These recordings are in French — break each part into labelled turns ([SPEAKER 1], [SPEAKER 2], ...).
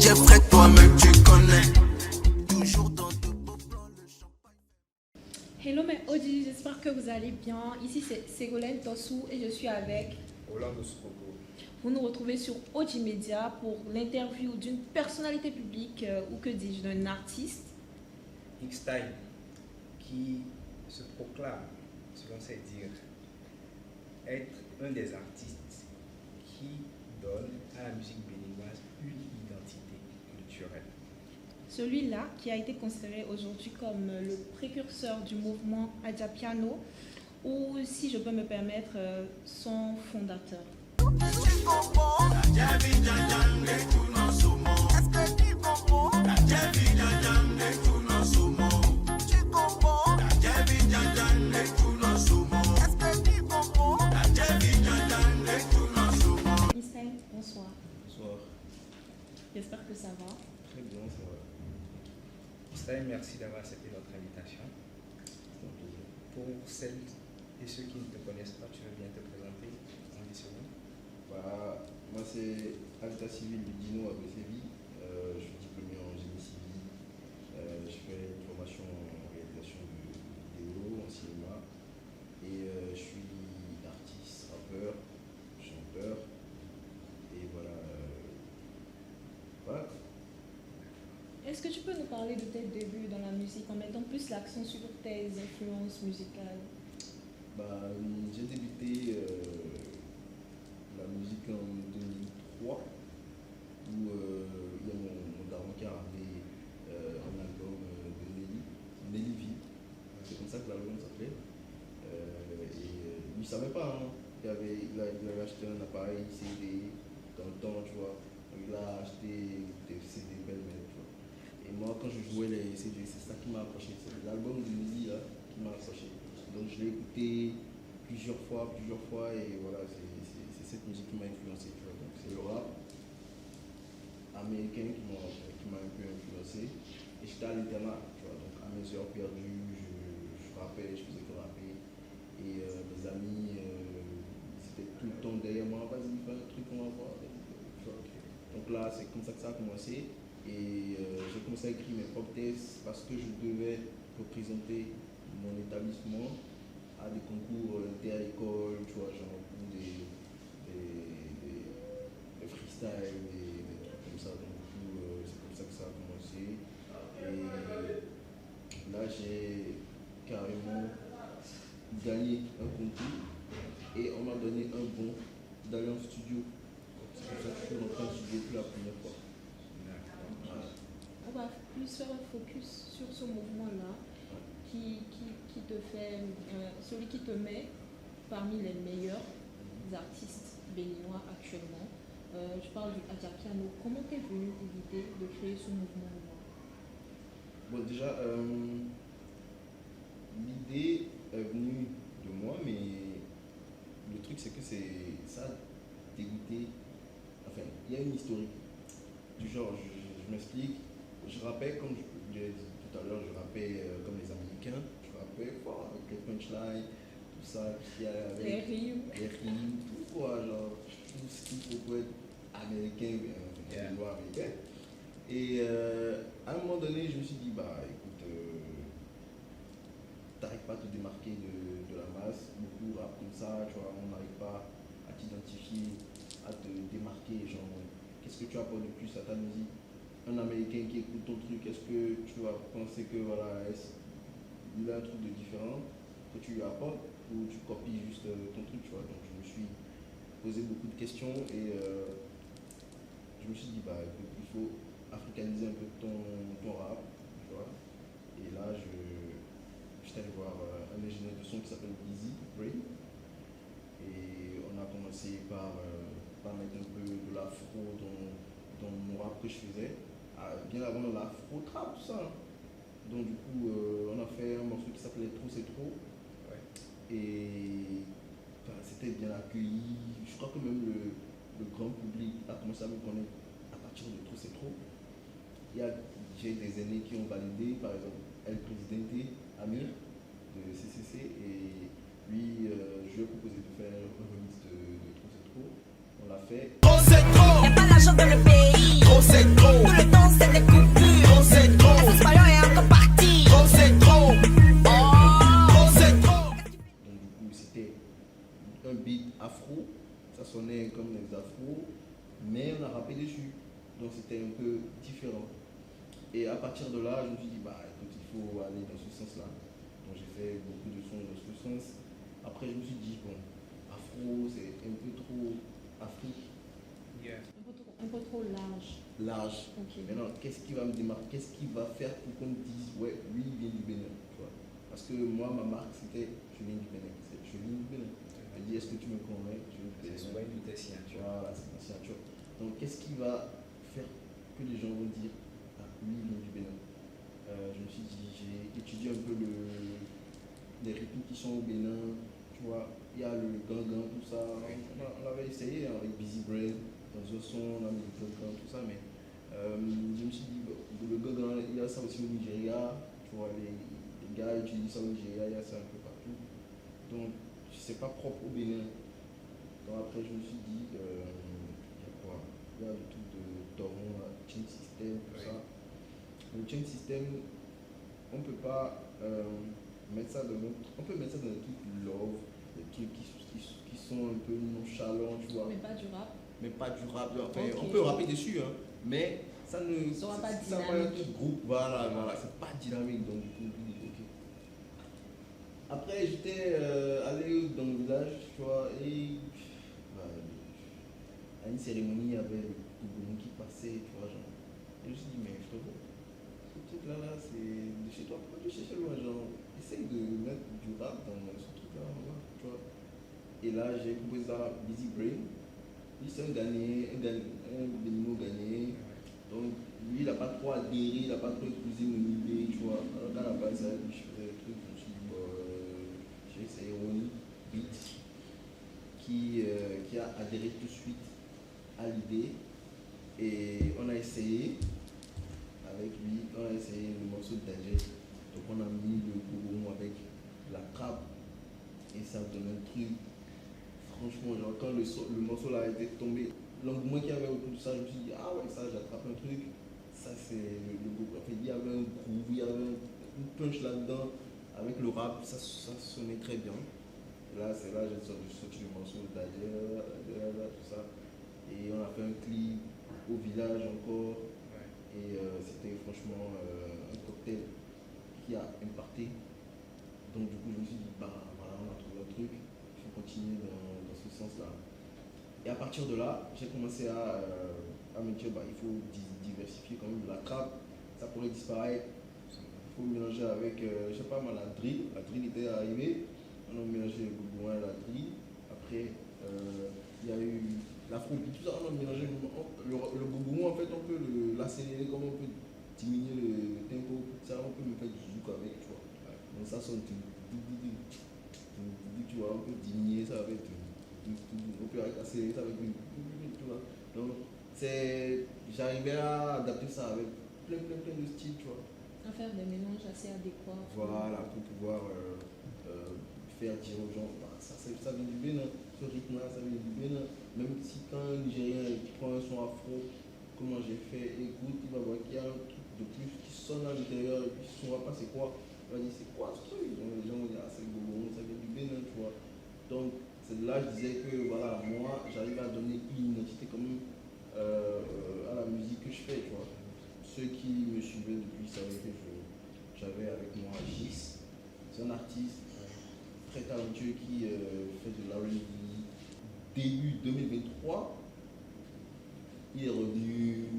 [SPEAKER 1] Jeffrey, toi-même tu connais. Toujours dans de beaux plans, le champagne.
[SPEAKER 2] Hello mes Audi, j'espère que vous allez bien. Ici c'est Ségolène Tossou et je suis avec
[SPEAKER 3] Orlando Scopo.
[SPEAKER 2] Vous nous retrouvez sur Audi Media pour l'interview d'une personnalité publique ou que dis-je, d'un artiste.
[SPEAKER 3] X-Time, qui se proclame, selon ses dires, être un des artistes qui donne à la musique béninoise une identité culturelle.
[SPEAKER 2] Celui-là qui a été considéré aujourd'hui comme le précurseur du mouvement Adiapiano ou, si je peux me permettre, son fondateur. Bonsoir.
[SPEAKER 3] Bonsoir.
[SPEAKER 2] J'espère que ça va.
[SPEAKER 3] Très bien, ça va. X-Time, merci d'avoir accepté notre invitation. Pour celles et ceux qui ne te connaissent pas, tu veux bien te présenter en 10 secondes?
[SPEAKER 4] Moi c'est Alta Civil de Dino à Bresséville. Je suis diplômé en génie civil. Je fais une formation en réalisation de vidéo, en cinéma. Et je suis artiste, rappeur, chanteur. Et voilà. Voilà.
[SPEAKER 2] Est-ce que tu peux nous parler de tes débuts dans la musique en mettant plus l'accent sur tes influences musicales?
[SPEAKER 4] J'ai débuté la musique en 2003 où il y a mon daron qui a ramené un album de Nelly V. C'est comme ça que l'album s'appelait. Lui ne savait pas, hein. Il avait acheté un appareil CD dans le temps, tu vois. Il a acheté des CD belles, tu vois. Et moi, quand je jouais les CD, c'est ça qui m'a accroché. C'est l'album de Nelly là qui m'a accroché. Donc je l'ai écouté plusieurs fois, et voilà, c'est cette musique qui m'a influencé. Tu vois. Donc c'est le rap américain qui m'a un peu influencé. Et j'étais à l'internat, tu vois, donc à mes heures perdues, je rappais, je faisais que rapper. Et mes amis, c'était tout le temps derrière moi, vas-y, fais un truc, on va voir. Tu vois. Donc là, c'est comme ça que ça a commencé. Et j'ai commencé à écrire mes propres textes parce que je devais représenter mon établissement à des concours inter-école, tu vois, genre des freestyle, des trucs comme ça. Donc du coup, c'est comme ça que ça a commencé. Et là, j'ai carrément gagné un concours et on m'a donné un bon d'aller en studio. C'est pour ça que je suis rentré en studio pour la première fois.
[SPEAKER 2] On va plus faire un focus sur ce mouvement-là qui te fait, celui qui te met parmi les meilleurs artistes béninois actuellement. Je parle du Adiapiano. Comment t'es venue l'idée de créer ce mouvement-là?
[SPEAKER 4] Bon, déjà, l'idée est venue de moi, mais le truc c'est que ça a débuté. Enfin, il y a une historique. Du genre, je m'explique. Je rappais, comme je l'ai dit tout à l'heure, je rappais comme les Américains. Je rappais fort avec les punchlines, tout ça, qui a avec
[SPEAKER 2] Les rimes,
[SPEAKER 4] tout quoi, genre tout ce qu'il faut être américain, noir américain. Et à un moment donné, je me suis dit, écoute, t'arrives pas à te démarquer de la masse, beaucoup rap comme ça, tu vois, on n'arrive pas à t'identifier, à te démarquer, genre, qu'est-ce que tu apportes de plus à ta musique? Un Américain qui écoute ton truc, est-ce que tu vas penser que voilà, il a un truc de différent que tu lui apportes ou tu copies juste ton truc, tu vois? Donc je me suis posé beaucoup de questions et je me suis dit, écoute, il faut africaniser un peu ton rap, tu vois? Et là, j'étais allé voir un ingénieur de son qui s'appelle Easy Brain et on a commencé par mettre un peu de l'afro dans mon rap que je faisais. Bien avant l'afro-trap, tout ça. Donc du coup, on a fait un morceau qui s'appelait Trop c'est trop.
[SPEAKER 3] Ouais.
[SPEAKER 4] Et c'était bien accueilli. Je crois que même le grand public a commencé à me connaître à partir de Trop c'est trop. J'ai des aînés qui ont validé, par exemple El Presidente Amir de CCC. Et lui, je lui ai proposé de faire un remix de Trop c'est trop. On l'a fait.
[SPEAKER 1] Trop c'est trop.
[SPEAKER 5] Y'a pas l'argent dans le pays.
[SPEAKER 1] Trop c'est trop.
[SPEAKER 4] mais on a rappé dessus. Donc c'était un peu différent. Et à partir de là, je me suis dit, bah écoute, il faut aller dans ce sens-là. Donc j'ai fait beaucoup de sons dans ce sens. Après, je me suis dit, bon, afro, c'est un peu trop Afrique,
[SPEAKER 3] Yeah.
[SPEAKER 2] Un peu trop large.
[SPEAKER 4] large.
[SPEAKER 2] Ok.
[SPEAKER 4] Maintenant, qu'est-ce qui va me démarquer? Qu'est-ce qui va faire pour qu'on me dise, ouais, lui, il vient du Bénin, tu vois? Parce que moi, ma marque, c'était, je viens du Bénin. Je viens du Bénin. Elle dit, est-ce que tu me connais? Je viens du
[SPEAKER 3] C'est
[SPEAKER 4] Bénin.
[SPEAKER 3] souvent une de tes signatures.
[SPEAKER 4] Voilà, c'est ma signature. Donc, qu'est-ce qui va faire que les gens vont dire, ah, lui, il vient du Bénin? Je me suis dit, j'ai étudié un peu les rythmes qui sont au Bénin, tu vois, il y a le gangan, tout ça. On avait essayé hein, avec Busy Brain, dans un son, on a mis le gangan, tout ça, mais je me suis dit, bon, le gangan, il y a ça aussi au Nigeria, tu vois, les gars utilisent ça au Nigeria, il y a ça un peu partout. Donc, c'est pas propre au Bénin. Donc après, je me suis dit, il y a quoi? Il y a le truc de Toron, Chain System, tout
[SPEAKER 3] Oui.
[SPEAKER 4] ça. Le Chain System, on peut pas mettre ça dans notre... On peut mettre ça dans des trucs love, des trucs qui sont un peu nonchalants, tu vois.
[SPEAKER 2] Mais pas du rap.
[SPEAKER 4] Mais pas du rap. Enfin,
[SPEAKER 2] Ok.
[SPEAKER 4] on peut rapper dessus, hein, mais ça ne...
[SPEAKER 2] Ça sera pas
[SPEAKER 4] ça va
[SPEAKER 2] dynamique.
[SPEAKER 4] être groupe, voilà, c'est pas dynamique, donc du coup, je me dis, ok. Après, j'étais allé dans le village, tu vois, et bah, à une cérémonie, il y avait le Kougoum qui passait, tu vois, genre. Et je me suis dit, mais frérot, ce truc-là, c'est de chez toi, pourquoi tu cherches loin, genre, essaye de mettre du rap dans ce truc-là, voilà, tu vois. Et là, j'ai proposé ça à Busy Brain. Lui, c'est un Béninois gagné. Donc, lui, il n'a pas trop adhéré, il n'a pas trop épousé mon idée, tu vois. Alors, quand à la base, je faisais le truc, je me suis dit, bon, j'ai essayé Ronnie Beat, qui a adhéré tout de suite à l'idée. Et on a essayé, avec lui, on a essayé le morceau de Danger. Donc, on a mis le gourou avec la trappe, et ça donne un truc. Franchement, genre, quand le morceau là a été tombé, l'engouement qu'il y avait autour de ça, je me suis dit, ah ouais, ça, j'attrape un truc. Ça, c'est le groupe. En fait, il y avait un groove, il y avait une punch là-dedans. Avec le rap, ça sonnait très bien. Et là, c'est là j'ai sorti le morceau d'ailleurs, tout ça. Et on a fait un clip au village encore.
[SPEAKER 3] Ouais.
[SPEAKER 4] Et c'était franchement un cocktail qui a impacté. Donc, du coup, je me suis dit, bah voilà, on a trouvé un truc. Il faut continuer dans ce sens-là. Et à partir de là, j'ai commencé à me dire, bah, il faut diversifier quand même. La trappe, ça pourrait disparaître. Il faut mélanger avec, je sais pas moi, la drill. La drill était arrivée. On a mélangé le boubouin et la drill. Après, il y a eu l'afrobeat, tout ça, on a mélangé. Le boubouin, en fait, on peut l'accélérer comme on peut diminuer le tempo. Ça, on peut même faire du zouk avec, tu vois. Donc ça sonne tu vois, on peut diminuer ça avec on peut accélérer ça avec une, tu vois. Donc j'arrivais à adapter ça avec plein de styles, tu vois.
[SPEAKER 2] À faire des mélanges assez adéquats.
[SPEAKER 4] Voilà, pour pouvoir faire dire aux gens, bah, ça vient du Bénin, ce rythme-là, ça vient du Bénin. Même si quand un Nigérien prend un son afro, comment j'ai fait, écoute, il va voir qu'il y a un truc de plus qui sonne à l'intérieur, et puis il ne saura pas c'est quoi. Il va dire, c'est quoi ce truc? Donc les gens vont dire, ah, c'est le Bobo, ça vient du Bénin, tu vois. Donc c'est là que je disais que, voilà, moi, j'arrive à donner une identité quand même à la musique que je fais, tu vois. Ceux qui me suivaient depuis savaient que j'avais avec moi Gis. C'est un artiste très talentueux qui fait de l'R&B. Début 2023, il est revenu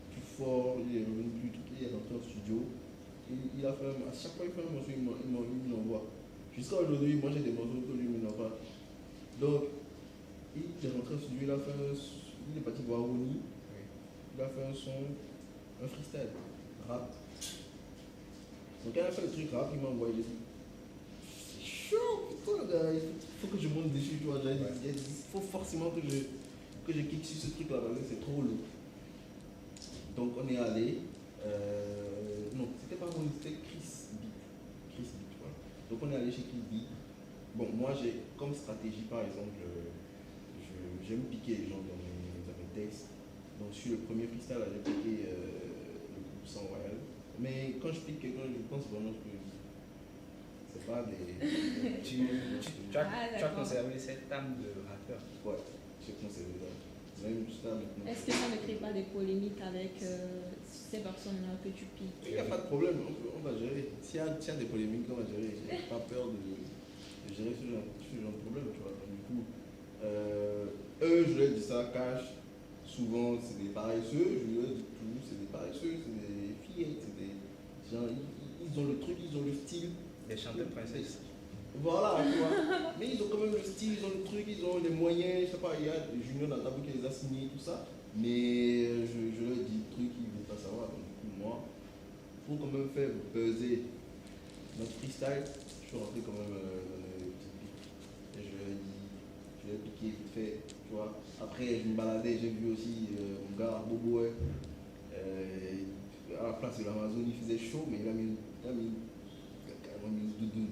[SPEAKER 4] plus fort, il est revenu plus tout, il est rentré au studio. Il a fait, à chaque fois qu'il fait un morceau, il m'envoie. Jusqu'à aujourd'hui, moi j'ai des morceaux que lui ne m'envoie pas. Donc, il est rentré au studio, il est parti voir Ronnie. Il a fait un son, un freestyle, rap. Donc quand il a fait le truc rap, il m'a envoyé, j'ai dit, c'est chaud, putain, gars, il faut que je monte dessus, tu vois. Il faut forcément que je kick sur ce truc là, parce que c'est trop lourd. Donc on est allé, non, c'était pas Ronnie, c'était Chris Beat, voilà. Donc on est allé chez Chris Beat. Bon, moi j'ai comme stratégie par exemple, j'aime piquer les gens dans mes textes. Donc sur le premier freestyle, j'ai piqué le groupe Sans Royal. Mais quand je pique quelqu'un, je pense vraiment que c'est pas des...
[SPEAKER 3] Tu as
[SPEAKER 2] d'accord.
[SPEAKER 3] conservé cette âme de rappeur.
[SPEAKER 4] Ouais, j'ai conservé ça. Même juste faire maintenant.
[SPEAKER 2] Est-ce que ça ne crée pas des polémiques avec ces personnes-là que tu piques?
[SPEAKER 4] Il n'y a pas de problème, on va gérer. S'il y a des polémiques, on va gérer. J'ai pas peur de gérer ce genre de problème, tu vois. Donc, du coup, eux, je leur dis ça, cash. Souvent, c'est des paresseux. Je leur dis tout, c'est des paresseux, c'est des filles, c'est des gens, ils ont le truc, ils ont le style.
[SPEAKER 3] Les chanteurs princesses.
[SPEAKER 4] Voilà, tu vois. Mais ils ont quand même le style, ils ont le truc, ils ont les moyens. Je sais pas, il y a Junior Natabou qui les a signés, tout ça. Mais je leur dis le truc, ils ne veulent pas savoir. Donc, du coup, moi, pour quand même faire buzzer notre freestyle, je suis rentré quand même dans les petites piques. Et je lui ai dit, je l'ai piqué vite fait, tu vois. Après, je me baladais, j'ai vu aussi mon gars Bobo, ouais, à la place de l'Amazon, il faisait chaud, mais il a carrément mis une doudoune.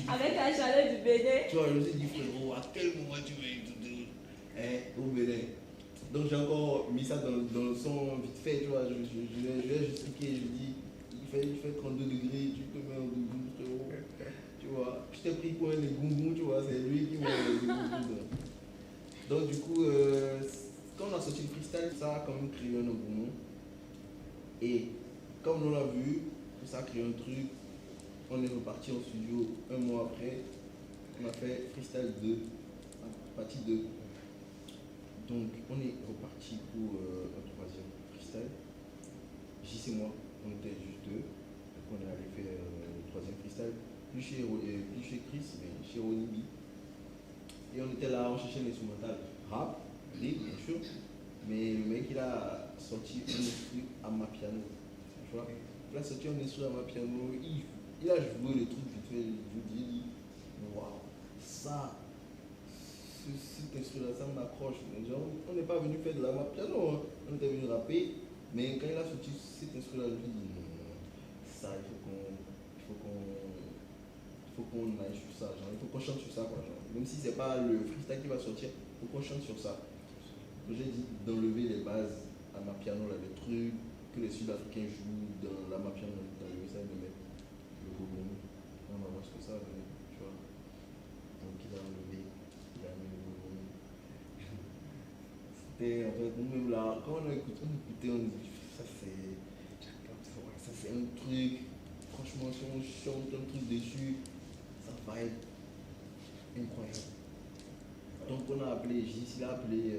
[SPEAKER 2] Avec la chaleur du Bénin.
[SPEAKER 4] Tu vois, je me suis dit, frérot, à quel moment tu mets une doudoune au Bénin. Donc j'ai encore mis ça dans le son vite fait, tu vois. Je l'ai expliqué, je lui dis, il fait 32 degrés, tu te mets en doudoune, frérot. Tu vois, je t'ai pris pour un des goumous, tu vois, c'est lui qui met les goumous. Donc du coup, quand on a sorti le freestyle, ça a quand même créé un engouement. Et comme on l'a vu, ça a créé un truc. On est reparti en studio un mois après. On a fait freestyle 2, partie 2. Donc on est reparti pour un troisième freestyle. JC et moi, on était juste deux. Donc on est allé faire le troisième freestyle. Plus chez Chris, mais chez Onibi. Et on était là, on cherchait l'instrumental rap, libre bien sûr. Mais le mec il a sorti un instru à ma piano. Tu vois, il a sorti un instru à ma piano. Il a joué le truc vite fait. Je lui dis, waouh, ça, cet instru-là, ça m'accroche. On n'est pas venu faire de la ma piano, hein. On était venu rapper. Mais quand il a sorti cet instru-là, je lui dis, non, ça, il faut qu'on aille sur ça, genre, il faut qu'on chante sur ça, quoi, genre. Même si c'est pas le freestyle qui va sortir, il faut qu'on chante sur ça. Donc j'ai dit d'enlever les bases à ma piano, là, les trucs que les Sud-Africains jouent dans la ma piano, d'enlever ça et de mettre le gogong. On va voir ce que ça va donner, tu vois. Donc il a enlevé, il a mis le gogong. C'était en fait, nous-mêmes là, quand on écoutait, on dit, ça c'est un truc, franchement, si on chante un truc dessus, ça va être incroyable. Donc on a appelé, il a appelé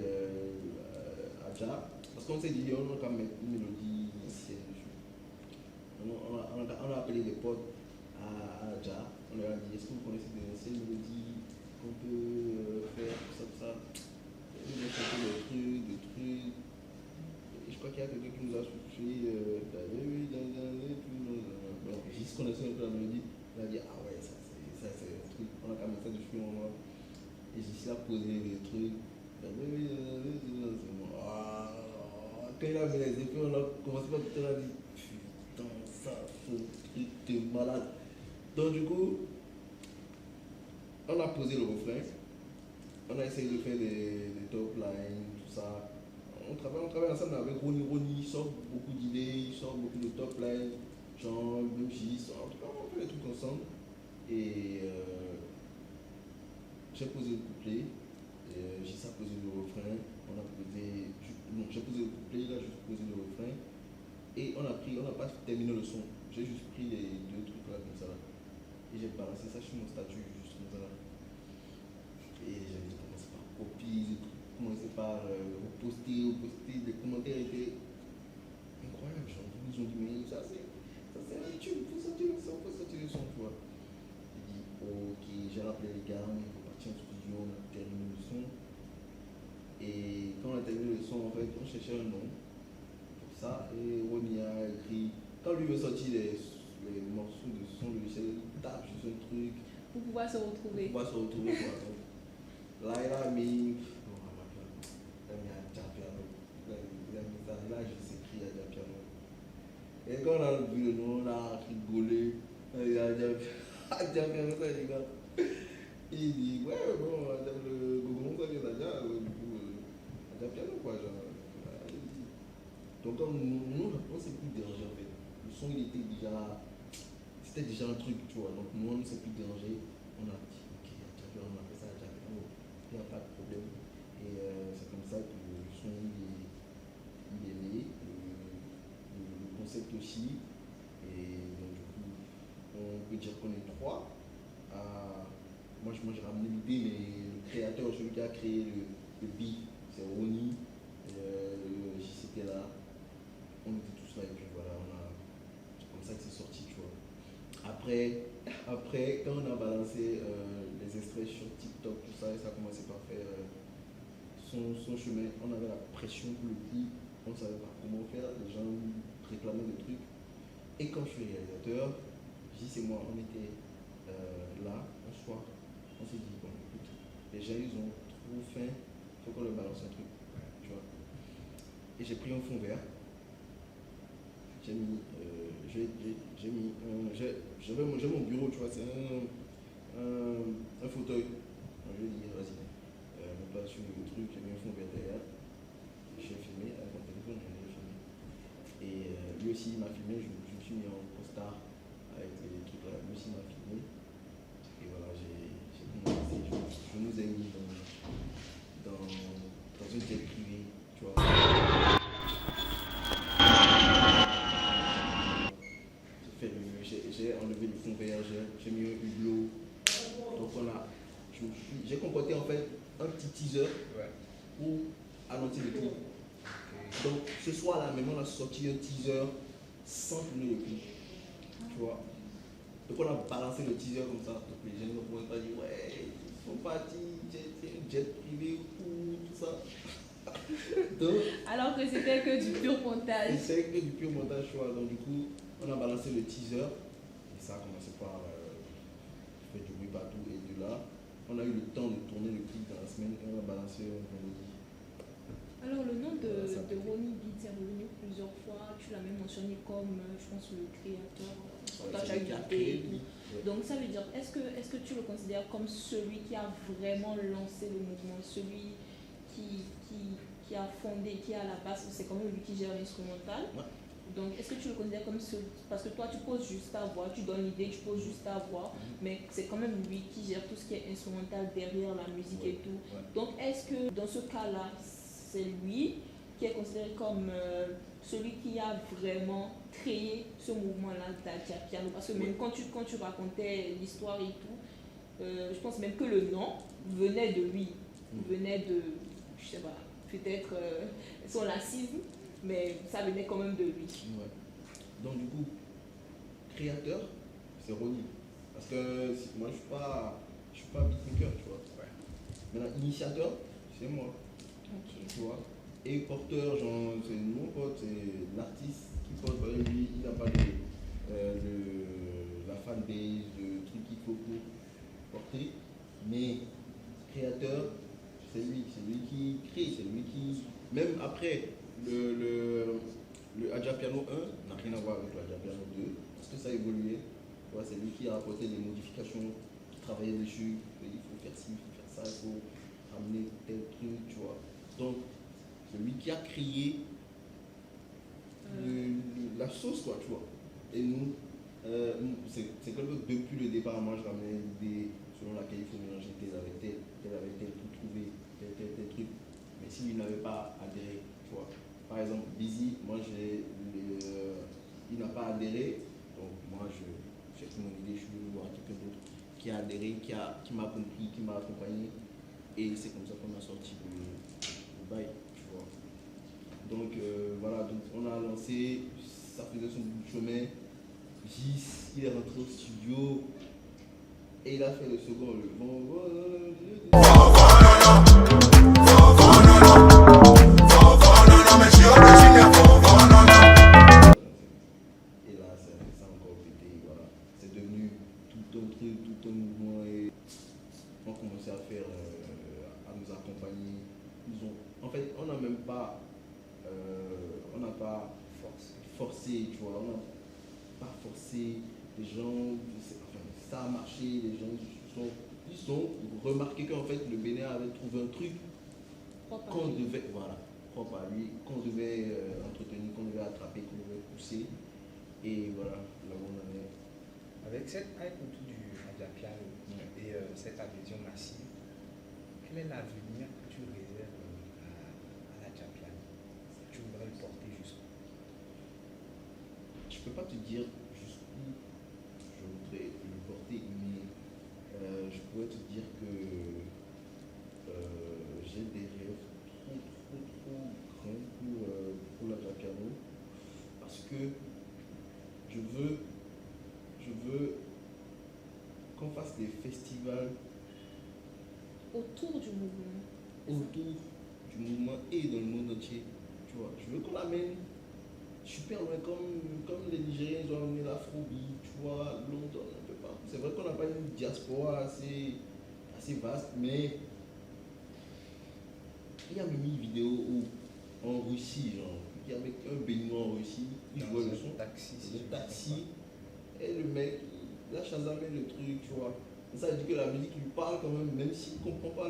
[SPEAKER 4] Adja, parce qu'on s'est dit, on a quand même mettre une mélodie ancienne dessus. On a appelé des potes à Adja, on leur a dit, est-ce que vous connaissez des anciennes mélodies qu'on peut faire, tout ça. Ils ont chanté des trucs. Et je crois qu'il y a quelqu'un qui nous a suivi, donc Gis connaissait un peu la mélodie, il a dit, ah ouais, ça c'est un truc, on a quand même fait dessus, et Gis a posé des trucs. Quand il a mis les effets, on a commencé par tout le monde, putain, ça, ce truc, t'es malade. Donc du coup, on a posé le refrain, on a essayé de faire des top lines, tout ça. On travaille ensemble avec Ronnie, il sort beaucoup d'idées, il sort beaucoup de top lines, genre, même Gis, en tout cas, on fait des trucs ensemble. Et j'ai posé le couplet. Gis a posé le refrain, j'ai posé le couplet, il a juste posé le refrain, et on n'a pas terminé le son, j'ai juste pris les deux trucs là comme ça là, et j'ai balancé ça sur mon statut juste comme ça là, et j'ai commencé par copier, j'ai commencé par reposter, les commentaires étaient incroyables, genre, ils nous ont dit mais ça c'est YouTube, il faut sortir le son, tu vois. J'ai dit ok, j'ai rappelé les gars, on est reparti en studio, on a terminé le son. Et quand on a terminé le son, en fait, on cherchait un nom pour ça. Et Ronnie a écrit, quand lui veut sortir les morceaux de son logiciel, il tape sur un truc.
[SPEAKER 2] Pour pouvoir se retrouver.
[SPEAKER 4] Quoi. Là, il a mis. Il a juste écrit Adja Piano. Et quand on a vu le nom, on a rigolé. Il a dit Adja Piano, ça rigole. Il dit, ouais, bon, le gouvernement, ça vient d'Adja, du coup, Adja Piano, quoi, genre. Donc, comme nous, on s'est plus dérangé, en fait. Le son, il était déjà. C'était déjà un truc, tu vois. Donc, nous, on ne s'est plus dérangé. On a dit, ok, Adja Piano, on a fait ça, Adja Piano. Il n'y a pas de problème. Et c'est comme concept aussi. Et donc, du coup, on peut dire qu'on est trois. Moi, j'ai ramené l'idée, mais le créateur, celui qui a créé le beat, c'est Ronnie. J'étais là. On était tous là et puis voilà, c'est comme ça que c'est sorti, tu vois. Après, quand on a balancé les extraits sur TikTok, tout ça, et ça a commencé par faire son chemin, on avait la pression pour le clip, on ne savait pas comment faire, les gens réclamaient des trucs. Et quand je suis réalisateur, je dis c'est moi, on était là, un soir, on s'est dit, bon écoute, les gens ils ont trop faim, il faut qu'on leur balance un truc, tu vois. Et j'ai pris un fond vert, j'ai mon bureau, tu vois, c'est un fauteuil. Donc, je lui ai dit, vas-y, me place sur le truc, j'ai mis un fond vert derrière. J'ai filmé avec mon téléphone, j'ai filmé. Et lui aussi il m'a filmé, je me suis mis en costard avec les trucs là, lui aussi m'a filmé. Et voilà, je nous ai mis dans une jet privée, tu vois. J'ai enlevé le fond vert, j'ai mis un hublot. Donc j'ai concocté en fait un petit teaser pour annoncer le clip. Donc ce soir là, même on a sorti un teaser sans tourner le clip. Tu vois. Donc on a balancé le teaser comme ça. Donc les gens ne pourraient pas dire ouais, ils sont partis, j'ai un jet privé ou tout ça. Donc,
[SPEAKER 2] Alors que c'était que du pur montage.
[SPEAKER 4] c'était que du pur montage, tu vois. Donc du coup, on a balancé le teaser. Et ça a commencé par faire du bruit partout. Et de là, on a eu le temps de tourner le clip dans la semaine et on a balancé un vendredi.
[SPEAKER 2] Alors le nom de Ronnie Beats est revenu plusieurs fois, tu l'as même mentionné comme, je pense, le créateur, toi tu as eu l'idée. Donc ça veut dire, est-ce que tu le considères comme celui qui a vraiment lancé le mouvement, celui qui a fondé, qui est à la base, c'est quand même lui qui gère l'instrumental.
[SPEAKER 4] Ouais.
[SPEAKER 2] Donc est-ce que tu le considères comme celui, parce que toi tu poses juste ta voix, tu donnes l'idée, tu poses juste ta voix, mais c'est quand même lui qui gère tout ce qui est instrumental derrière la musique et tout. Donc est-ce que dans ce cas-là, c'est lui qui est considéré comme celui qui a vraiment créé ce mouvement-là d'Adjapiano? Parce que même quand tu racontais l'histoire et tout, je pense même que le nom venait de lui, venait de, je sais pas, peut-être son lacisme, mais ça venait quand même de lui.
[SPEAKER 4] Ouais. Donc du coup, créateur, c'est Ronnie. Parce que moi je suis pas beatmaker, tu vois. Maintenant, initiateur, c'est moi. Tu vois. Et porteur, genre, c'est mon pote, c'est l'artiste qui porte. Lui, il n'a pas la fanbase, le truc qu'il faut pour porter. Mais créateur, c'est lui qui crée, c'est lui qui. Même après, le Adjapiano 1 n'a rien à voir avec le Adjapiano 2, parce que ça a évolué. Tu vois, c'est lui qui a apporté des modifications, qui travaillait dessus. Il faut faire ci, il faut faire ça, il faut ramener tel truc, tu vois. Donc, c'est lui qui a créé la sauce, quoi, tu vois. Et nous, c'est comme depuis le départ, moi je ramenais l'idée selon laquelle il faut mélanger tel avec tel pour trouver tel truc. Mais s'il n'avait pas adhéré, tu vois. Par exemple, Busy, moi il n'a pas adhéré, donc moi j'ai pris mon idée, je suis venu voir quelqu'un d'autre qui a adhéré, qui m'a compris, qui m'a accompagné. Et c'est comme ça qu'on a sorti le bail, tu vois. Donc voilà, donc on a lancé, ça faisait son bout de chemin. Gis, il est rentré au studio et il a fait le second, le bon. Et là, ça a encore pété, voilà. C'est devenu tout un truc, tout un mouvement et on a commencé à faire, à nous accompagner. En fait, on n'a même pas, on n'a pas forcé, tu vois, on n'a pas forcé les gens, enfin, ça a marché, les gens ils ont remarqué qu'en fait le Bénin avait trouvé un truc qu'on devait, voilà, propre à lui, qu'on devait entretenir, qu'on devait attraper, qu'on devait pousser. Et voilà, là où on en est.
[SPEAKER 3] Avec cette hype autour du Adjapiano et cette adhésion massive, quel est l'avenir que tu réserves à l'Adjapiano? Tu voudrais le porter jusqu'où?
[SPEAKER 4] je peux pas te dire jusqu'où je voudrais le porter, mais je pourrais te dire que j'ai des rêves trop grands pour la Jacquard, parce que je veux qu'on fasse des festivals
[SPEAKER 2] Autour du mouvement.
[SPEAKER 4] autour du mouvement et dans le monde entier. Tu vois, je veux qu'on amène super loin, comme les Nigériens ils ont amené l'afrobeat, tu vois, London, un peu partout. C'est vrai qu'on n'a pas une diaspora assez vaste, mais il y a même une vidéo en Russie, genre, il y avait un Béninois en Russie, il jouait le son,
[SPEAKER 3] taxi, si je
[SPEAKER 4] le
[SPEAKER 3] me
[SPEAKER 4] taxi,
[SPEAKER 3] trompe
[SPEAKER 4] et le mec, il a chasamé le truc, tu vois. Et ça veut dire que la musique lui parle quand même s'il ne comprend pas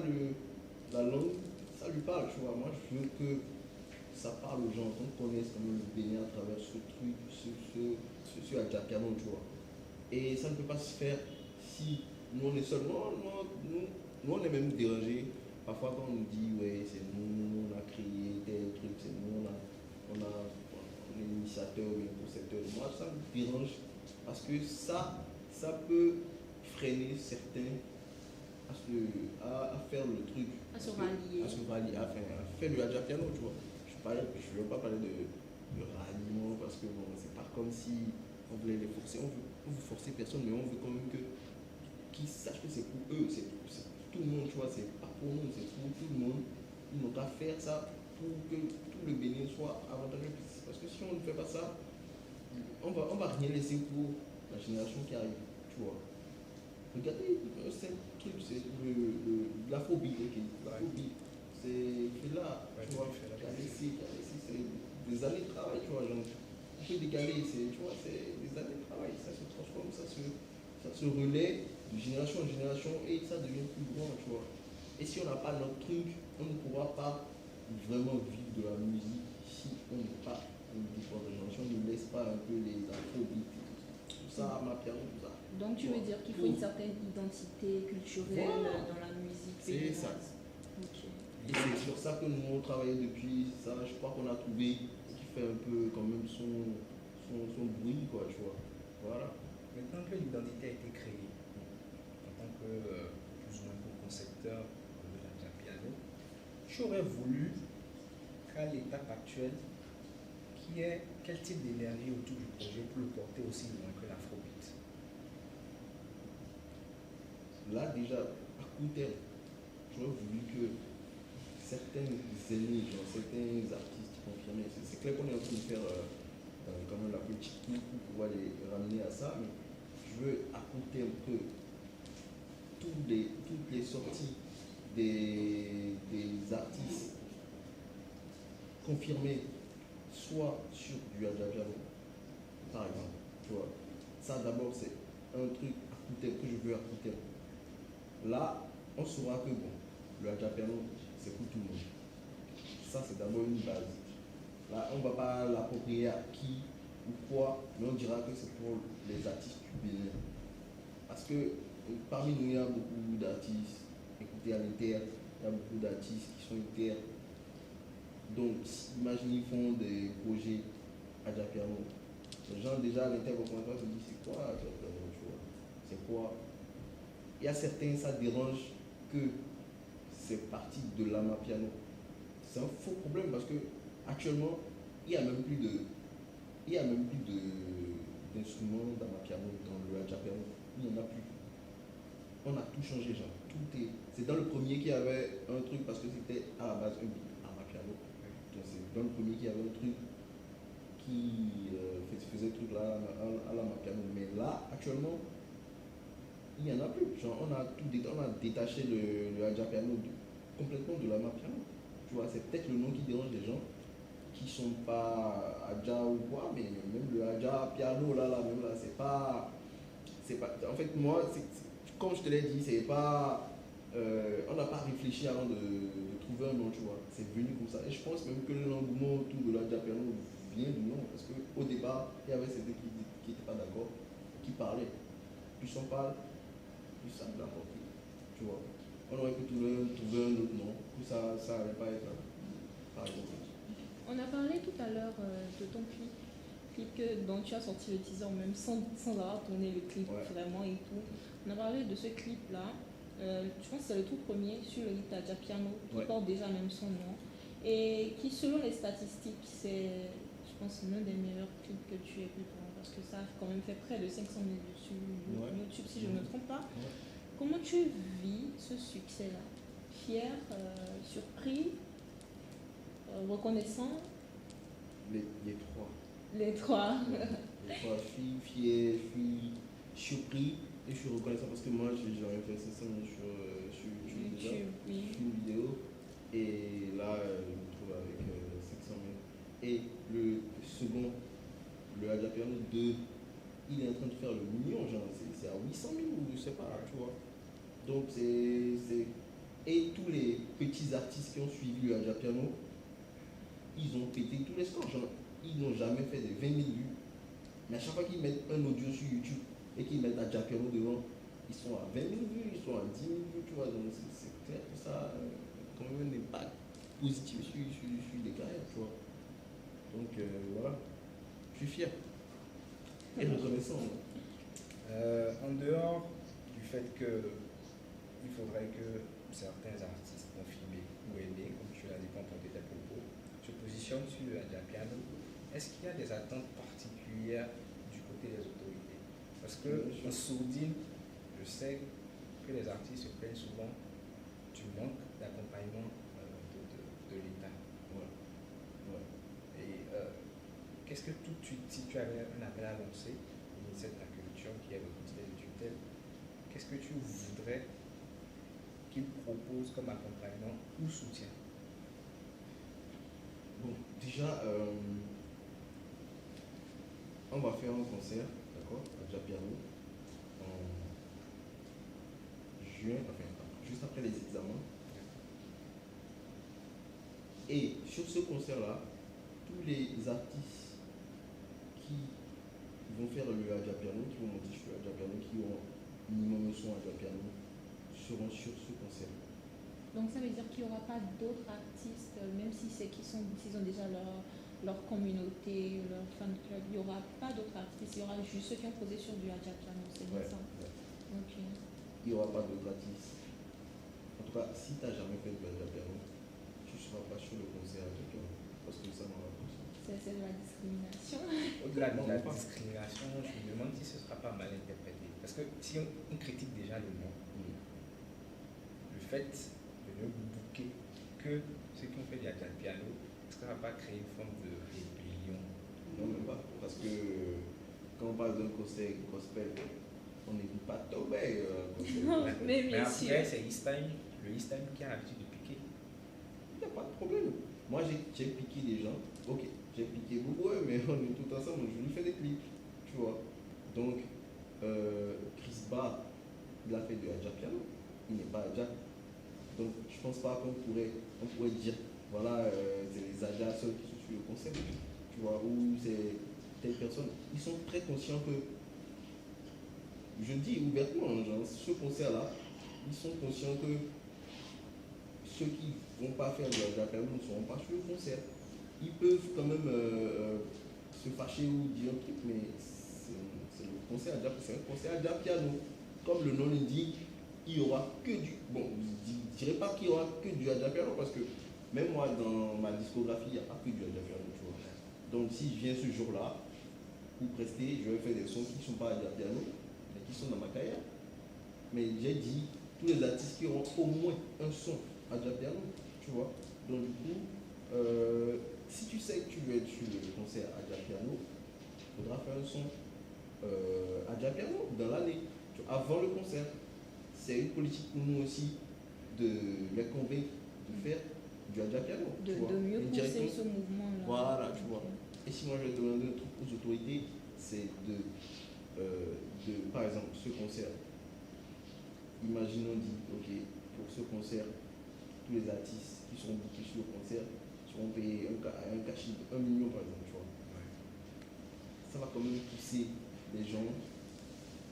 [SPEAKER 4] la langue, ça lui parle, tu vois. Moi, je veux que ça parle aux gens, qu'on connaisse quand même le Bénin à travers ce truc, ce Adjapiano, tu vois. Et ça ne peut pas se faire si nous on est seuls. Nous, on est même dérangés. Parfois quand on nous dit ouais c'est nous, on a créé tel truc, c'est nous, on est l'initiateur ou le concepteur. Moi ça me dérange parce que ça peut freiner certains à faire le truc.
[SPEAKER 2] À se rallier.
[SPEAKER 4] À se rallier, à faire du Adjapiano, tu vois. Je ne veux pas parler de ralliement parce que bon, c'est pas comme si on voulait les forcer. On veut forcer personne, mais on veut quand même qu'ils sachent que c'est pour eux, c'est pour tout le monde, tu vois. C'est pas pour nous, c'est pour tout le monde. Ils n'ont qu'à faire ça pour que tout le Bénin soit avantageux. Parce que si on ne fait pas ça, on va rien laisser pour la génération qui arrive, tu vois. Regardez, c'est un truc, c'est l'afrobeat, ok. L'afrobeat, c'est là,
[SPEAKER 3] Ouais,
[SPEAKER 4] tu vois.
[SPEAKER 3] Fela Kuti.
[SPEAKER 4] C'est des années de travail, tu vois. Genre, on peut décaler, tu vois, c'est des années de travail. Ça se transforme, ça se relaie de génération en génération et ça devient plus grand, tu vois. Et si on n'a pas notre truc, on ne pourra pas vraiment vivre de la musique si on n'est pas une différente génération, on ne laisse pas un peu les afrobeats, tout ça, ma piano, tout ça.
[SPEAKER 2] Donc tu veux dire qu'il faut une certaine identité culturelle
[SPEAKER 4] Voilà.
[SPEAKER 2] dans la musique
[SPEAKER 4] C'est ça.
[SPEAKER 2] béninoise. Ok.
[SPEAKER 4] Et c'est sur ça que nous on travaillé depuis ça, je crois qu'on a trouvé qui fait un peu quand même son bruit, quoi, tu vois. Voilà.
[SPEAKER 3] Maintenant que l'identité a été créée, en tant que plus ou moins co-concepteur de la Jacpiano, j'aurais voulu qu'à l'étape actuelle, quel type d'énergie autour du projet pour le porter aussi loin que l'afrobeat.
[SPEAKER 4] Là déjà, à court terme, j'aurais voulu que certains aînés, genre certains artistes confirmés, c'est clair qu'on est en train de faire quand même la politique pour pouvoir les ramener à ça, mais je veux à court terme que toutes les sorties des artistes confirmés soit sur du Adjapiano, par exemple, tu vois. Ça d'abord c'est un truc à court terme que je veux à court terme. Là, on saura que bon, le Adjapiano, c'est pour tout le monde. Ça c'est d'abord une base. Là, on ne va pas l'approprier à qui ou quoi, mais on dira que c'est pour les artistes du Bénin. Parce que parmi nous, il y a beaucoup d'artistes, écoutez à l'Inter, il y a beaucoup d'artistes qui sont Inter. Donc, imaginez, ils font des projets à Adjapiano. Les gens déjà à l'Inter vont commencer à se dire c'est quoi Adjapiano, tu vois. C'est quoi. Il y a certains, ça dérange que c'est parti de l'Amapiano. C'est un faux problème parce que actuellement, il n'y a même plus d'instruments d'Amapiano dans le Adjapiano. Il n'y en a plus. On a tout changé, genre. C'est dans le premier qui avait un truc parce que c'était à la base un Amapiano. Donc c'est dans le premier qui avait un truc qui faisait truc là à l'Amapiano. Mais là, actuellement, il n'y en a plus. Genre, on a détaché le Adjapiano complètement de l'Amapiano. Tu vois, c'est peut-être le nom qui dérange les gens qui ne sont pas Adja ou quoi, mais même le Adja piano même là, c'est pas. En fait, moi, comme je te l'ai dit, c'est pas. On n'a pas réfléchi avant de trouver un nom, tu vois. C'est venu comme ça. Et je pense même que l'engouement autour de l'Adja piano vient du nom, parce qu'au départ, il y avait certains qui n'étaient pas d'accord, qui parlaient. Plus on parle, plus ça me l'apporte. Tu vois. On aurait pu trouver un autre nom, que ça n'allait pas être, par exemple.
[SPEAKER 2] On a parlé tout à l'heure de ton puits. clip dont tu as sorti le teaser, même sans avoir tourné le clip
[SPEAKER 4] Ouais.
[SPEAKER 2] vraiment et tout. On a parlé de ce clip-là. Je pense que c'est le tout premier sur le hit Adja Piano, qui
[SPEAKER 4] Ouais.
[SPEAKER 2] porte déjà même son nom. Et qui, selon les statistiques, c'est, je pense, l'un des meilleurs clips que tu aies pu prendre. Parce que ça a quand même fait près de 500 000 vues sur
[SPEAKER 4] Ouais.
[SPEAKER 2] YouTube, si je ne me trompe pas.
[SPEAKER 4] Ouais.
[SPEAKER 2] Comment tu vis ce succès-là? Fier, surpris, reconnaissant?
[SPEAKER 4] Les trois.
[SPEAKER 2] Les trois.
[SPEAKER 4] Les trois. Je suis fier, je suis surpris et je suis reconnaissant parce que moi, j'ai jamais fait 500 000 sur YouTube déjà.
[SPEAKER 2] YouTube,
[SPEAKER 4] Je
[SPEAKER 2] oui.
[SPEAKER 4] fais une vidéo et là, je me trouve avec 500 000. Et le second, le Adja Piano 2, il est en train de faire le million, genre, c'est à 800 000 ou je sais pas, tu vois. Donc, Et tous les petits artistes qui ont suivi le Adja Piano, ils ont pété tous les scores, genre, ils n'ont jamais fait des 20 000 vues. Mais à chaque fois qu'ils mettent un audio sur YouTube et qu'ils mettent Adja Piano devant, ils sont à 20 000 vues, ils sont à 10 000 vues, tu vois. Donc, c'est clair que ça a quand même un impact positif sur des carrières, tu vois. Donc, voilà, je suis fier et reconnaissant.
[SPEAKER 3] En dehors du fait que il faudrait que certains artistes confirmés ou aimés, comme tu l'as dit quand on tes propos, se positionnent sur le Adja Piano, est-ce qu'il y a des attentes particulières du côté des autorités? Parce que en sourdine, je sais que les artistes se plaignent souvent du manque d'accompagnement de l'État.
[SPEAKER 4] Ouais. Ouais.
[SPEAKER 3] Et qu'est-ce que si tu avais un appel à lancer au ministère de la Culture, qui est le ministère de tutelle, qu'est-ce que tu voudrais qu'il propose comme accompagnement ou soutien?
[SPEAKER 4] Bon, déjà, on va faire un concert, d'accord, à Adja Piano, en juin, enfin, juste après les examens. Et sur ce concert-là, tous les artistes qui vont faire le Adja Piano, qui vont monter sur le Adja Piano, qui ont minimum le son Adja Piano, seront sur ce concert.
[SPEAKER 2] Donc ça veut dire qu'il n'y aura pas d'autres artistes, même si c'est s'ils ont déjà leur communauté, leur fan club, il n'y aura pas d'autres artistes, il y aura juste ceux qui ont posé sur du Adja Piano, c'est bien
[SPEAKER 4] Ouais,
[SPEAKER 2] ça?
[SPEAKER 4] ouais.
[SPEAKER 2] Ok.
[SPEAKER 4] Il n'y aura pas d'autres artistes. En tout cas, si tu n'as jamais fait de Adja Piano, tu ne seras pas sur le concert Adja Piano. Parce que ça m'en va plus.
[SPEAKER 2] C'est de la discrimination.
[SPEAKER 3] Au-delà de
[SPEAKER 4] Non,
[SPEAKER 3] la
[SPEAKER 4] pas.
[SPEAKER 3] discrimination, je me demande si ce ne sera pas mal interprété. Parce que si on critique déjà le nom, le fait de ne booker que ceux qui ont fait du Adja Piano, est-ce que ça ne va pas créer une forme de rébellion?
[SPEAKER 4] Non, même pas. Parce que quand on parle d'un concert gospel, on n'écoute pas Tobey.
[SPEAKER 2] Non, mais
[SPEAKER 3] Mais
[SPEAKER 2] bien
[SPEAKER 3] après,
[SPEAKER 2] sûr.
[SPEAKER 3] c'est le Eastime qui a l'habitude de piquer.
[SPEAKER 4] Il n'y a pas de problème. Moi, j'ai piqué des gens. Ok, j'ai piqué beaucoup, mais on est tout ensemble. Je lui fais des clips. Tu vois. Donc, Chris Barr, il a fait du Adja Piano. Il n'est pas Adja. Donc, je pense pas qu'on pourrait dire, voilà, c'est les Adja seuls qui sont sur le concept. Tu vois, ou c'est telle personne. Ils sont très conscients que, je dis ouvertement, genre, ce concert-là, ils sont conscients que ceux qui ne vont pas faire de la Piano ne seront pas sur le concert. Ils peuvent quand même se fâcher ou dire un truc, mais c'est le concert Adja, c'est un concert Adja Piano. Comme le nom l'indique, il n'y aura que du. Bon, je ne dirais pas qu'il y aura que du Adja Piano parce que même moi, dans ma discographie, il n'y a pas que du Adja Piano, tu vois. Donc si je viens ce jour-là, pour prester, je vais faire des sons qui ne sont pas Adja Piano, mais qui sont dans ma carrière. Mais j'ai dit, tous les artistes qui auront au moins un son Adja Piano, tu vois. Donc du coup, si tu sais que tu veux être sur le concert Adja Piano, il faudra faire un son Adja Piano dans l'année, avant le concert. C'est une politique pour nous aussi de les convaincre de faire du Adja Piano.
[SPEAKER 2] De
[SPEAKER 4] tu vois,
[SPEAKER 2] mieux pousser
[SPEAKER 4] indirectement.
[SPEAKER 2] ce mouvement-là.
[SPEAKER 4] Voilà, tu vois.
[SPEAKER 2] Ok.
[SPEAKER 4] Et si moi je vais demander un truc aux autorités, c'est par exemple, ce concert. Imaginons, dit, ok, pour ce concert, tous les artistes qui seront bookés sur le concert seront payés un cachet de 1 million par exemple, tu vois. Ça va quand même pousser les gens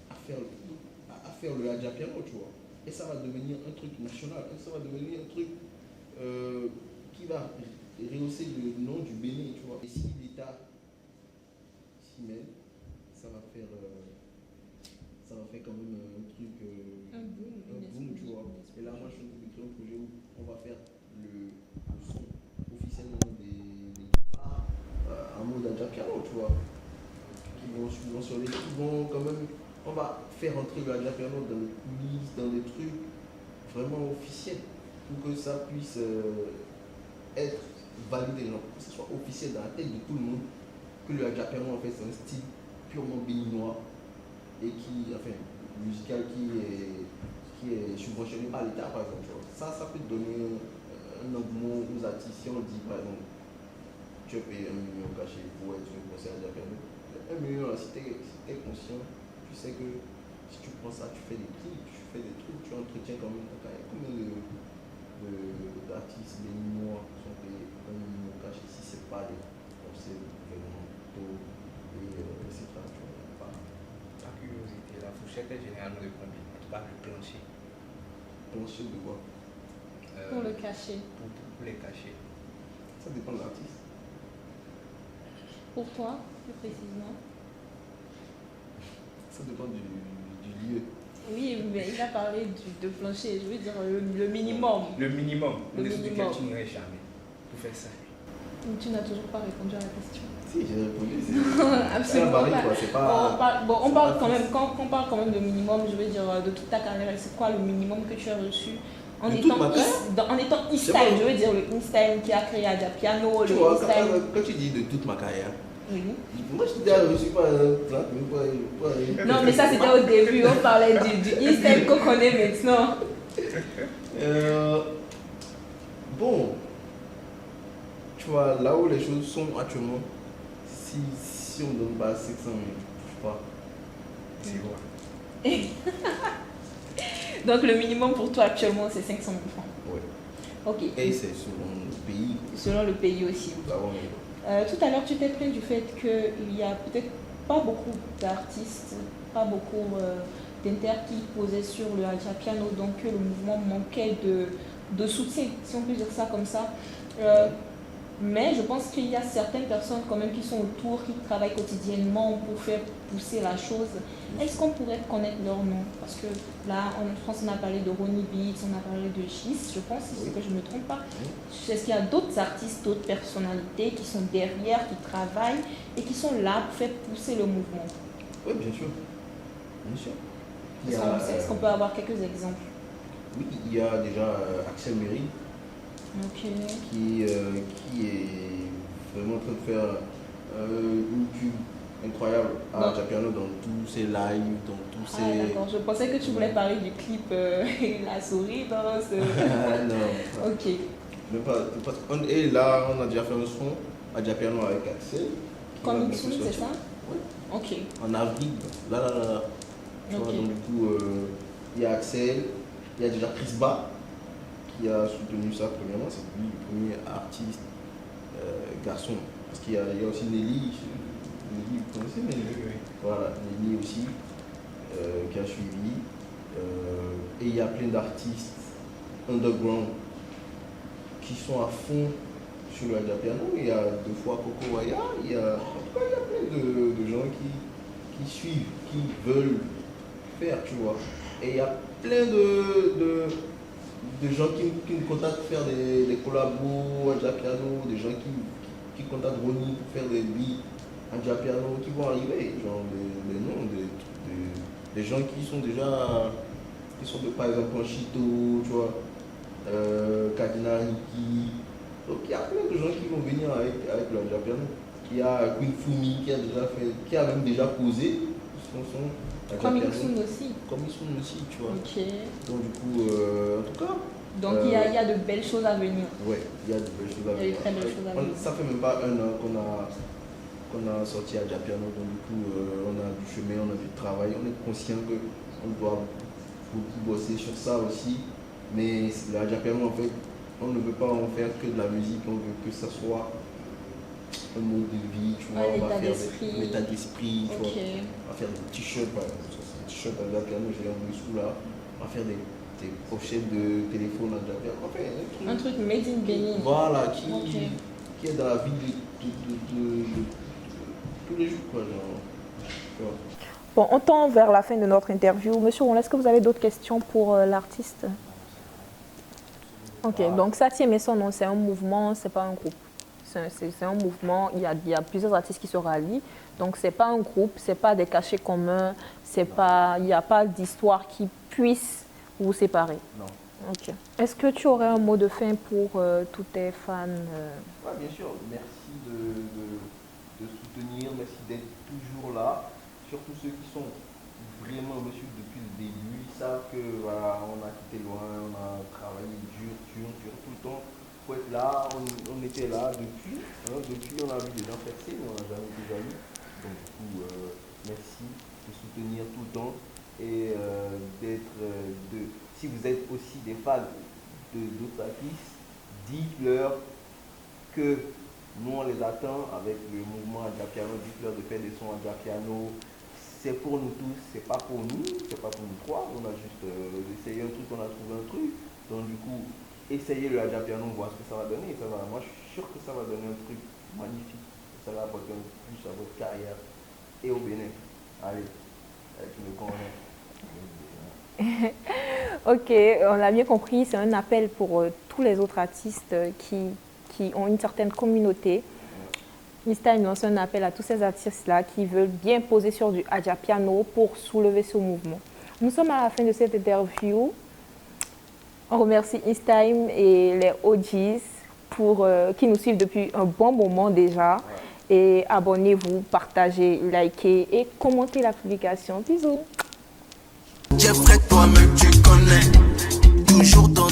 [SPEAKER 4] à faire le Adja Piano, tu vois. Et ça va devenir un truc national, ça va devenir un truc qui va rehausser le nom du Bénin, tu vois. Et si s'y mêle, ça va faire quand même un truc,
[SPEAKER 2] Un boom,
[SPEAKER 4] un boom, tu vois. Et là, moi, je suis en train de créer un projet où on va faire le son officiellement des guitares en mode Adjapiano, tu vois. Qui vont sur les qui vont quand même. On va faire entrer le Adjapiano dans les coulisses, dans des trucs vraiment officiels pour que ça puisse être validé, genre, que ce soit officiel dans la tête de tout le monde, que le Adjapiano en fait c'est un style purement béninois et qui, enfin, musical qui est subventionné par l'État par exemple. Tu vois. Ça peut te donner un engouement aux artistes. Si on dit par exemple, tu as payé 1 million caché pour être sur un concert Adjapiano, 1 million là, si tu es conscient, tu sais que si tu prends ça, tu fais des clips, tu fais des trucs, tu entretiens quand même ton carrière. Combien d'artistes béninois sont payés 1 million caché si ce n'est pas des concerts gouvernementaux etc. Tu vois, pas.
[SPEAKER 3] Par curiosité, la fourchette est généralement de combien? En tout cas, le plancher.
[SPEAKER 4] Plancher de quoi?
[SPEAKER 2] Pour le cacher.
[SPEAKER 3] Pour les cachets.
[SPEAKER 4] Ça dépend de l'artiste.
[SPEAKER 2] Pour toi, plus précisément?
[SPEAKER 4] Ça dépend du lieu.
[SPEAKER 2] Oui, mais il a parlé de plancher, je veux dire le minimum.
[SPEAKER 3] Le minimum.
[SPEAKER 2] Le
[SPEAKER 3] Au-dessus duquel
[SPEAKER 2] minimum.
[SPEAKER 3] tu n'irais jamais pour faire ça.
[SPEAKER 2] Tu n'as toujours pas répondu à la question.
[SPEAKER 4] Si, j'ai répondu. C'est
[SPEAKER 2] Absolument
[SPEAKER 4] baril,
[SPEAKER 2] pas.
[SPEAKER 4] quoi. C'est pas.
[SPEAKER 2] On parle quand même, quand on parle quand même de minimum, je veux dire de toute ta carrière, c'est quoi le minimum que tu as reçu en
[SPEAKER 4] De
[SPEAKER 2] étant
[SPEAKER 4] toute ma carrière?
[SPEAKER 2] en étant
[SPEAKER 4] C'est
[SPEAKER 2] InStyle,
[SPEAKER 4] bon.
[SPEAKER 2] je veux dire le InStyle qui a créé Adjapiano,
[SPEAKER 4] Tu
[SPEAKER 2] le
[SPEAKER 4] vois,
[SPEAKER 2] InStyle.
[SPEAKER 4] quand tu dis de toute ma carrière,
[SPEAKER 2] Oui.
[SPEAKER 4] moi je t'ai déjà reçu pas 30 000 fois.
[SPEAKER 2] Non, mais ça c'était au début, on parlait du InStyle qu'on connaît maintenant.
[SPEAKER 4] Bon, tu vois, là où les choses sont actuellement, si on ne donne pas 500 000, je sais pas.
[SPEAKER 3] C'est quoi?
[SPEAKER 2] Donc le minimum pour toi actuellement c'est 500 000 francs.
[SPEAKER 4] Ouais.
[SPEAKER 2] Ok.
[SPEAKER 4] Et c'est selon le pays.
[SPEAKER 2] Selon le pays aussi.
[SPEAKER 4] Là,
[SPEAKER 2] Tout à l'heure, tu t'es plaint du fait qu'il n'y a peut-être pas beaucoup d'artistes, pas beaucoup d'inter qui posaient sur le Adjapiano, donc que le mouvement manquait de soutien, si on peut dire ça comme ça. Mais je pense qu'il y a certaines personnes quand même qui sont autour, qui travaillent quotidiennement pour faire pousser la chose. Est-ce qu'on pourrait connaître leur nom? Parce que là, en France, on a parlé de Ronnie Beats, on a parlé de Gis, je pense, si c'est que je ne me trompe pas. Est-ce qu'il y a d'autres artistes, d'autres personnalités qui sont derrière, qui travaillent et qui sont là pour faire pousser le mouvement?
[SPEAKER 4] Oui, bien sûr. Bien sûr.
[SPEAKER 2] Est-ce qu'on peut avoir quelques exemples?
[SPEAKER 4] Oui, il y a déjà Axel Méry.
[SPEAKER 2] Ok.
[SPEAKER 4] Qui est vraiment en train de faire une pub incroyable à Adjapiano dans tous ses lives, dans tous ses...
[SPEAKER 2] Ah d'accord, je pensais que tu voulais parler du clip La souris dans ce...
[SPEAKER 4] non.
[SPEAKER 2] Ok.
[SPEAKER 4] Même pas, et là, on a déjà fait un son à Adjapiano avec Axel.
[SPEAKER 2] Coming soon, c'est ça?
[SPEAKER 4] Oui.
[SPEAKER 2] Ok.
[SPEAKER 4] En avril, là. Tu vois, donc du coup, il y a Axel, il y a déjà Chris Ba qui a soutenu ça premièrement, c'est lui le premier artiste garçon. Parce qu'il y a aussi Nelly, vous connaissez Nelly?
[SPEAKER 3] Oui.
[SPEAKER 4] Voilà, Nelly aussi, qui a suivi. Et il y a plein d'artistes underground qui sont à fond sur le Adjapiano. Il y a 2 fois Coco Waya, il y a plein de gens qui suivent, qui veulent faire, tu vois. Et il y a plein de gens qui me contactent pour faire des collabos Adjapiano, des gens qui contactent Ronnie pour faire des beats Adjapiano qui vont arriver, genre des noms, des gens qui sont déjà, par exemple Conchito, tu vois, Kadina Niki. Donc il y a plein de gens qui vont venir avec le Adjapiano. Il y a Queen Fumi qui a même déjà posé son son.
[SPEAKER 2] Coming soon aussi.
[SPEAKER 4] Coming soon aussi, tu vois.
[SPEAKER 2] Ok.
[SPEAKER 4] Donc du coup, en tout cas.
[SPEAKER 2] Donc il y a de belles choses à venir.
[SPEAKER 4] Ouais, il y a de belles choses à venir.
[SPEAKER 2] Il y a de très belles choses à venir.
[SPEAKER 4] Ça fait même pas 1 an qu'on a sorti Adjapiano, donc du coup on a du chemin, on a du travail, on est conscient qu'on doit beaucoup bosser sur ça aussi. Mais l'Adjapiano en fait, on ne veut pas en faire que de la musique, on veut que ça soit un mode de vie, tu vois, on va faire un état d'esprit, tu vois, on va faire des t-shirts, par exemple, des t-shirts Adjapiano, j'ai un dessous là, on va faire des pochettes de téléphone Adjapiano, enfin
[SPEAKER 2] un truc made in Benin.
[SPEAKER 4] Voilà, qui est dans la vie tous les jours, quoi, genre. Tu vois.
[SPEAKER 2] Bon, on tend vers la fin de notre interview. Monsieur Ron, est-ce que vous avez d'autres questions pour l'artiste? Ok, donc ça tient mais son nom, c'est un mouvement, c'est pas un groupe. C'est un mouvement, il y a plusieurs artistes qui se rallient. Donc c'est pas un groupe, c'est pas des cachets communs, il n'y a pas d'histoire qui puisse vous séparer.
[SPEAKER 4] Non.
[SPEAKER 2] Ok. Est-ce que tu aurais un mot de fin pour tous tes fans
[SPEAKER 4] Ouais, bien sûr. Merci de soutenir, merci d'être toujours là. Surtout ceux qui sont vraiment me suivent depuis le début. Ils savent que voilà, on a quitté loin, on a travaillé dur tout le temps. Faut être là, on était là depuis. Depuis, on a vu des gens percer, mais on n'a jamais été jaloux. Donc du coup, merci de soutenir tout le temps et si vous êtes aussi des fans d'autres artistes, dites-leur que nous on les attend avec le mouvement Adjapiano, dites-leur de faire des sons Adjapiano. C'est pour nous tous, c'est pas pour nous, c'est pas pour nous trois, on a juste essayé un truc, on a trouvé un truc. Donc du coup, essayez le Adjapiano, voir ce que ça va donner. Moi je suis sûr que ça va donner un truc magnifique. Ça va apporter un plus à votre carrière et au Bénin. Allez, tu me connais.
[SPEAKER 2] Ok, on l'a bien compris, c'est un appel pour tous les autres artistes qui ont une certaine communauté. Mr. lance un appel à tous ces artistes-là qui veulent bien poser sur du Adjapiano pour soulever ce mouvement. Nous sommes à la fin de cette interview. On remercie Instaime et les OGs qui nous suivent depuis un bon moment déjà. Et abonnez-vous, partagez, likez et commentez la publication. Bisous.
[SPEAKER 1] Jeffrey, toi-même tu connais, toujours dans